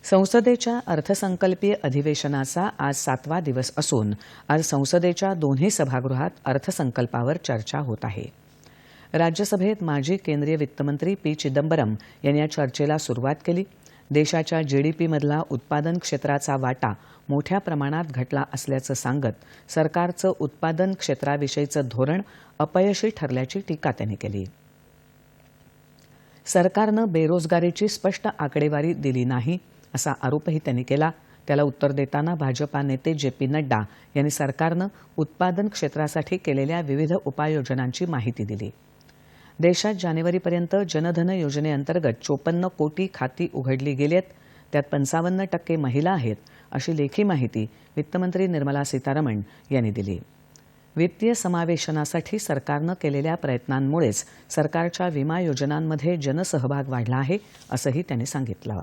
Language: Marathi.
संसदेच्या अर्थसंकल्पीय अधिवेशनाचा आज 7वा दिवस असून आज संसदेच्या दोन्ही सभागृहात अर्थसंकल्पावर चर्चा होत आहे। राज्यसभेत माजी केंद्रीय वित्तमंत्री पी चिदंबरम यांनी या चर्चेला सुरुवात केली। देशाच्या जीडीपीमधला उत्पादन क्षेत्राचा वाटा मोठ्या प्रमाणात घटला असल्याचं सांगत सरकारचं उत्पादन क्षेत्राविषयीचं धोरण अपयशी ठरल्याची टीका त्यांनी केली। सरकारनं बेरोजगारीची स्पष्ट आकडेवारी दिली नाही असा आरोपही त्यांनी केला। त्याला उत्तर देताना भाजपा नेते जे.पी. नड्डा यांनी सरकारनं उत्पादन क्षेत्रासाठी केलेल्या विविध उपाययोजनांची माहिती दिली। देशात जानेवारीपर्यंत जनधन योजनेअंतर्गत 54 कोटी खाती उघडली गेलीत, त्यात 55% महिला आहेत अशी लेखी माहिती वित्तमंत्री निर्मला सीतारमण यांनी दिली। वित्तीय समावेशनासाठी सरकारनं केलेल्या प्रयत्नांमुळेच सरकारच्या विमा योजनांमध्ये जनसहभाग वाढला आहे असंही त्यांनी सांगितलं।